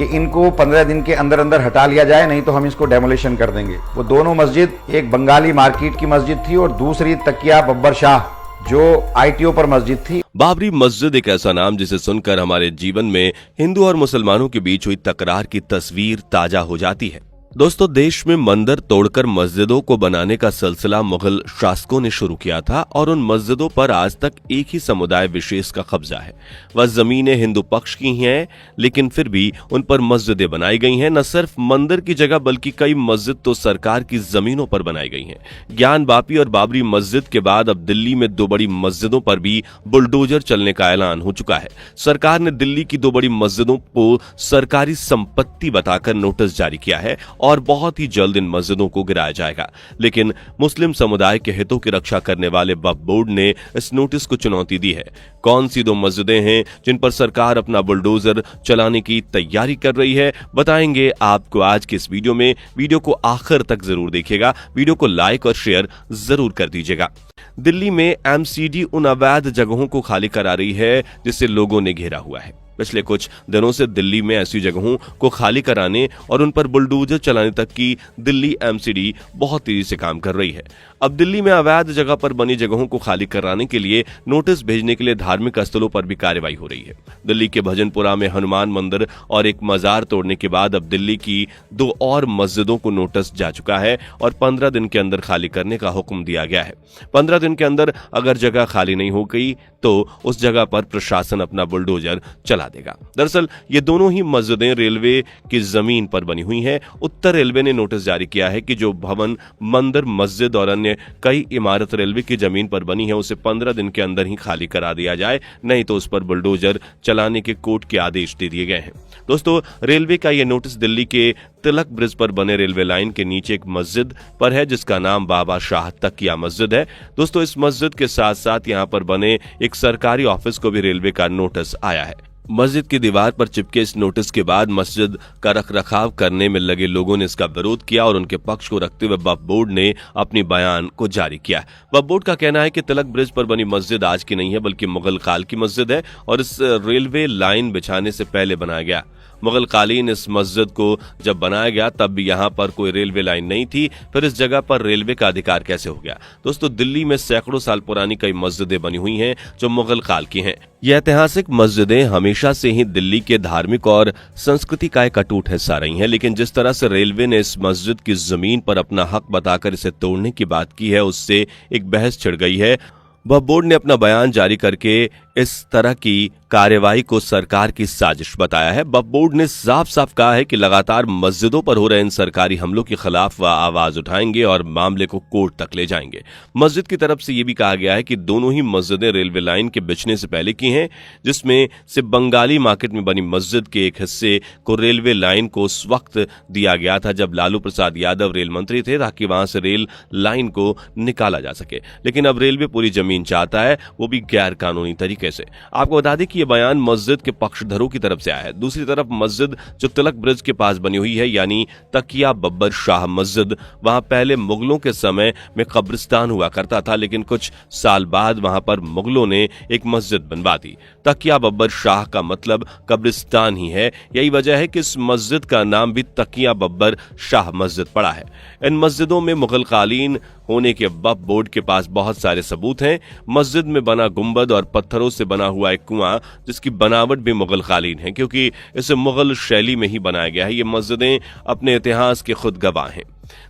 कि इनको 15 दिन के अंदर अंदर हटा लिया जाए, नहीं तो हम इसको डेमोलिशन कर देंगे। वो दोनों मस्जिद, एक बंगाली मार्केट की मस्जिद थी और दूसरी तकिया बब्बर शाह जो ITO पर मस्जिद थी। बाबरी मस्जिद एक ऐसा नाम जिसे सुनकर हमारे जीवन में हिंदू और मुसलमानों के बीच हुई तकरार की तस्वीर ताजा हो जाती है। दोस्तों, देश में मंदिर तोड़कर मस्जिदों को बनाने का सिलसिला मुगल शासकों ने शुरू किया था और उन मस्जिदों पर आज तक एक ही समुदाय विशेष का कब्जा है। वह जमीनें हिंदू पक्ष की ही हैं, लेकिन फिर भी उन पर मस्जिदें बनाई गई हैं। न सिर्फ मंदिर की जगह बल्कि कई मस्जिद तो सरकार की जमीनों पर बनाई गई हैं। ज्ञान वापी और बाबरी मस्जिद के बाद अब दिल्ली में 2 बड़ी मस्जिदों पर भी बुलडोजर चलने का ऐलान हो चुका है। सरकार ने दिल्ली की 2 बड़ी मस्जिदों को सरकारी संपत्ति बताकर नोटिस जारी किया है और बहुत ही जल्द इन मस्जिदों को गिराया जाएगा। लेकिन मुस्लिम समुदाय के हितों की रक्षा करने वाले वक्फ बोर्ड ने इस नोटिस को चुनौती दी है। कौन सी 2 मस्जिदें हैं जिन पर सरकार अपना बुलडोजर चलाने की तैयारी कर रही है, बताएंगे आपको आज के इस वीडियो में। वीडियो को आखिर तक जरूर देखिएगा। वीडियो को लाइक और शेयर जरूर कर दीजिएगा। दिल्ली में MCD उन अवैध जगहों को खाली करा रही है जिसे लोगों ने घेरा हुआ है। पिछले कुछ दिनों से दिल्ली में ऐसी जगहों को खाली कराने और उन पर बुलडोजर चलाने तक की दिल्ली MCD बहुत तेजी से काम कर रही है। अब दिल्ली में अवैध जगह पर बनी जगहों को खाली कराने के लिए नोटिस भेजने के लिए धार्मिक स्थलों पर भी कार्रवाई हो रही है। दिल्ली के भजनपुरा में हनुमान मंदिर और एक मजार तोड़ने के बाद अब दिल्ली की 2 और मस्जिदों को नोटिस जा चुका है और 15 दिन के अंदर खाली करने का हुक्म दिया गया है। 15 दिन के अंदर अगर जगह खाली नहीं हो गई तो उस जगह पर प्रशासन अपना बुलडोजर चला देगा। दरअसल ये दोनों ही मस्जिदें रेलवे की जमीन पर बनी हुई हैं। उत्तर रेलवे ने नोटिस जारी किया है कि जो भवन, मंदिर, मस्जिद और अन्य कई इमारत रेलवे की जमीन पर बनी है उसे 15 दिन के अंदर ही खाली करा दिया जाए, नहीं तो उस पर बुलडोजर चलाने के कोर्ट के आदेश दे दिए गए हैं। दोस्तों, रेलवे का यह नोटिस दिल्ली के तिलक ब्रिज पर बने रेलवे लाइन के नीचे एक मस्जिद पर है जिसका नाम बाबा शाह तकिया मस्जिद है। दोस्तों, इस मस्जिद के साथ साथ यहां पर बने एक सरकारी ऑफिस को भी रेलवे का नोटिस आया है। मस्जिद की दीवार पर चिपके इस नोटिस के बाद मस्जिद का रखरखाव करने में लगे लोगों ने इसका विरोध किया और उनके पक्ष को रखते हुए वक्फ बोर्ड ने अपनी बयान को जारी किया। वक्फ बोर्ड का कहना है कि तिलक ब्रिज पर बनी मस्जिद आज की नहीं है बल्कि मुगल काल की मस्जिद है और इस रेलवे लाइन बिछाने से पहले बनाया गया। मुगल कालीन इस मस्जिद को जब बनाया गया तब भी यहाँ पर कोई रेलवे लाइन नहीं थी, फिर इस जगह पर रेलवे का अधिकार कैसे हो गया? दोस्तों, दिल्ली में सैकड़ों साल पुरानी कई मस्जिदें बनी हुई हैं जो मुगल काल की हैं। ये ऐतिहासिक मस्जिदें हमेशा से ही दिल्ली के धार्मिक और संस्कृति का एक अटूट हिस्सा रही हैं, लेकिन जिस तरह से रेलवे ने इस मस्जिद की जमीन पर अपना हक बताकर इसे तोड़ने की बात की है उससे एक बहस छिड़ गई है। वक्फ बोर्ड ने अपना बयान जारी करके इस तरह की कार्रवाई को सरकार की साजिश बताया है। वक्फ बोर्ड ने साफ साफ कहा है कि लगातार मस्जिदों पर हो रहे इन सरकारी हमलों के खिलाफ वह आवाज उठाएंगे और मामले को कोर्ट तक ले जाएंगे। मस्जिद की तरफ से यह भी कहा गया है कि दोनों ही मस्जिदें रेलवे लाइन के बिछने से पहले की हैं, जिसमें से बंगाली मार्केट में बनी मस्जिद के एक हिस्से को रेलवे लाइन को उस वक्त दिया गया था जब लालू प्रसाद यादव रेल मंत्री थे, ताकि वहां से रेल लाइन को निकाला जा सके। लेकिन अब रेलवे पूरी जमीन चाहता है, वो भी गैर कानूनी तरीके से। आपको बता दें कि यह बयान मस्जिद के पक्षधरों की तरफ से आया है। दूसरी तरफ मस्जिद जो तिलक ब्रिज के पास बनी हुई है यानी तकिया बब्बर शाह मस्जिद, वहां पहले मुगलों के समय में कब्रिस्तान हुआ करता था, लेकिन कुछ साल बाद वहां पर मुगलों ने एक मस्जिद बनवा दी। तकिया बब्बर शाह का मतलब कब्रिस्तान ही है। यही वजह है कि इस मस्जिद का नाम भी तकिया बब्बर शाह मस्जिद पड़ा है। इन मस्जिदों में मुगल कालीन होने के वक्फ बोर्ड के पास बहुत सारे सबूत हैं। मस्जिद में बना गुंबद और पत्थरों से बना हुआ एक कुआं जिसकी बनावट भी मुगल कालीन है, क्योंकि इसे मुगल शैली में ही बनाया गया है। ये मस्जिदें अपने इतिहास के खुद गवाह हैं।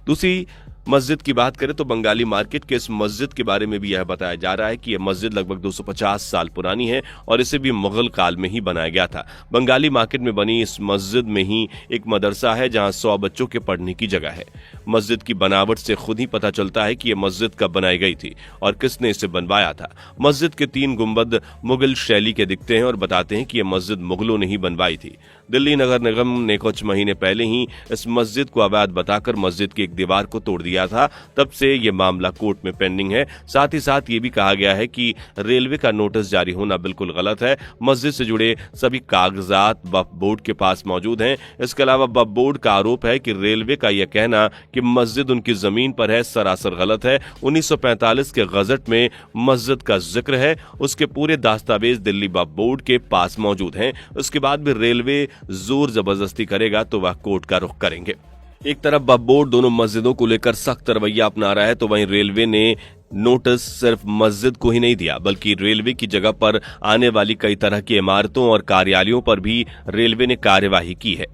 दूसरी मस्जिद की बात करें तो बंगाली मार्केट के इस मस्जिद के बारे में भी यह बताया जा रहा है कि यह मस्जिद लगभग 250 साल पुरानी है और इसे भी मुगल काल में ही बनाया गया था। बंगाली मार्केट में बनी इस मस्जिद में ही एक मदरसा है जहां 100 बच्चों के पढ़ने की जगह है। मस्जिद की बनावट से खुद ही पता चलता है कि यह मस्जिद कब बनाई गई थी और किसने इसे बनवाया था। मस्जिद के 3 गुंबद मुगल शैली के दिखते हैं और बताते हैं कि यह मस्जिद मुगलों ने ही बनवाई थी। दिल्ली नगर निगम ने कुछ महीने पहले ही इस मस्जिद को अवैध बताकर मस्जिद की एक दीवार को तोड़ दिया था। तब से ये मामला कोर्ट में पेंडिंग है। साथ ही साथ ये भी कहा गया है कि रेलवे का नोटिस जारी होना बिल्कुल गलत है। मस्जिद से जुड़े सभी कागजात वक्फ बोर्ड के पास मौजूद हैं। इसके अलावा वक्फ बोर्ड का आरोप है कि रेलवे का यह कहना कि मस्जिद उनकी जमीन पर है सरासर गलत है। 1945 के गजट में मस्जिद का जिक्र है, उसके पूरे दस्तावेज दिल्ली वक्फ बोर्ड के पास मौजूद हैं। उसके बाद भी रेलवे जोर जबरदस्ती करेगा तो वह कोर्ट का रुख करेंगे। एक तरफ वक्फ बोर्ड दोनों मस्जिदों को लेकर सख्त रवैया अपना रहा है, तो वहीं रेलवे ने नोटिस सिर्फ मस्जिद को ही नहीं दिया, बल्कि रेलवे की जगह पर आने वाली कई तरह की इमारतों और कार्यालयों पर भी रेलवे ने कार्यवाही की है।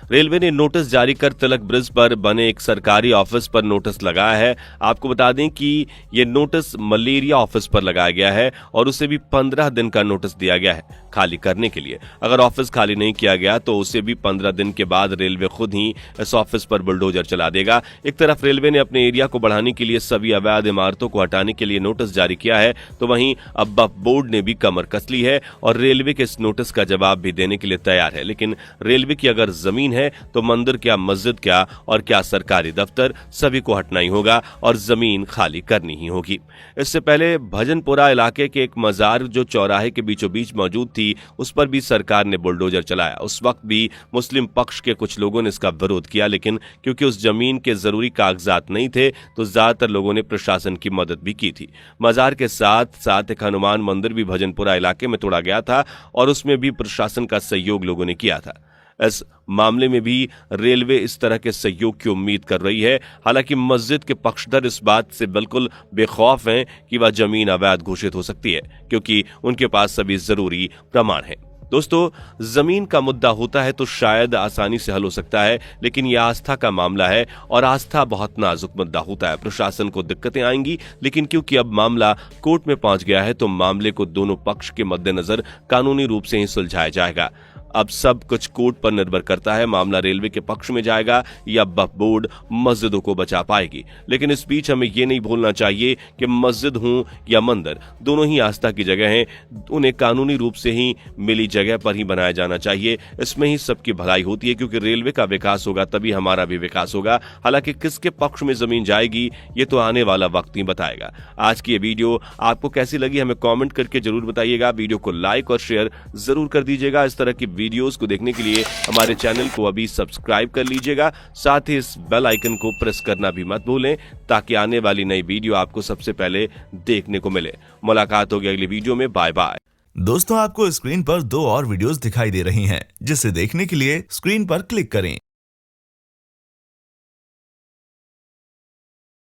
रेलवे ने नोटिस जारी कर तिलक ब्रिज पर बने एक सरकारी ऑफिस पर नोटिस लगाया है। आपको बता दें कि ये नोटिस मलेरिया ऑफिस पर लगाया गया है और उसे भी 15 दिन का नोटिस दिया गया है खाली करने के लिए। अगर ऑफिस खाली नहीं किया गया तो उसे भी 15 दिन के बाद रेलवे खुद ही इस ऑफिस पर बुलडोजर चला देगा। एक तरफ रेलवे ने अपने एरिया को बढ़ाने के लिए सभी अवैध इमारतों को हटाने के लिए नोटिस जारी किया है, तो वहीं अब वक्फ बोर्ड ने भी कमर कस ली है और रेलवे के इस नोटिस का जवाब भी देने के लिए तैयार है। लेकिन रेलवे की अगर जमीन है तो मंदिर क्या, मस्जिद क्या और क्या सरकारी दफ्तर, सभी को हटना ही होगा और जमीन खाली करनी ही होगी। इससे पहले भजनपुरा इलाके के एक मजार जो चौराहे के बीचों बीच मौजूद थी, उस पर भी सरकार ने बुलडोजर चलाया। उस वक्त भी मुस्लिम पक्ष के कुछ लोगों ने इसका विरोध किया, लेकिन क्योंकि उस जमीन के जरूरी कागजात नहीं थे तो ज्यादातर लोगों ने प्रशासन की मदद भी की थी। मजार के साथ साथ एक हनुमान मंदिर भी भजनपुरा इलाके में तोड़ा गया था और उसमें भी प्रशासन का सहयोग लोगों ने किया था। इस मामले में भी रेलवे इस तरह के सहयोग की उम्मीद कर रही है। हालांकि मस्जिद के पक्षधर इस बात से बिल्कुल बेखौफ हैं कि वह जमीन अवैध घोषित हो सकती है, क्योंकि उनके पास सभी जरूरी प्रमाण हैं। दोस्तों, जमीन का मुद्दा होता है तो शायद आसानी से हल हो सकता है, लेकिन यह आस्था का मामला है और आस्था बहुत नाजुक मुद्दा होता है। प्रशासन को दिक्कतें आएंगी, लेकिन क्योंकि अब मामला कोर्ट में पहुंच गया है तो मामले को दोनों पक्ष के मद्देनजर कानूनी रूप से ही सुलझाया जाएगा। अब सब कुछ कोर्ट पर निर्भर करता है, मामला रेलवे के पक्ष में जाएगा या वक्फ बोर्ड मस्जिदों को बचा पाएगी। लेकिन इस बीच हमें यह नहीं भूलना चाहिए कि मस्जिद हो या मंदिर, दोनों ही आस्था की जगह हैं। उन्हें कानूनी रूप से ही मिली जगह पर ही बनाया जाना चाहिए। इसमें ही सबकी भलाई होती है, क्योंकि रेलवे का विकास होगा तभी हमारा भी विकास होगा। हालांकि किसके पक्ष में जमीन जाएगी ये तो आने वाला वक्त ही बताएगा। आज की ये वीडियो आपको कैसी लगी हमें कमेंट करके जरूर बताइएगा। वीडियो को लाइक और शेयर जरूर कर दीजिएगा। इस तरह की वीडियोस को देखने के लिए हमारे चैनल को अभी सब्सक्राइब कर लीजिएगा। साथ ही इस बेल आइकन को प्रेस करना भी मत भूलें, ताकि आने वाली नई वीडियो आपको सबसे पहले देखने को मिले। मुलाकात होगी अगली वीडियो में। Bye bye. दोस्तों, आपको स्क्रीन पर 2 और वीडियोस दिखाई दे रही हैं, जिसे देखने के लिए स्क्रीन पर क्लिक करें।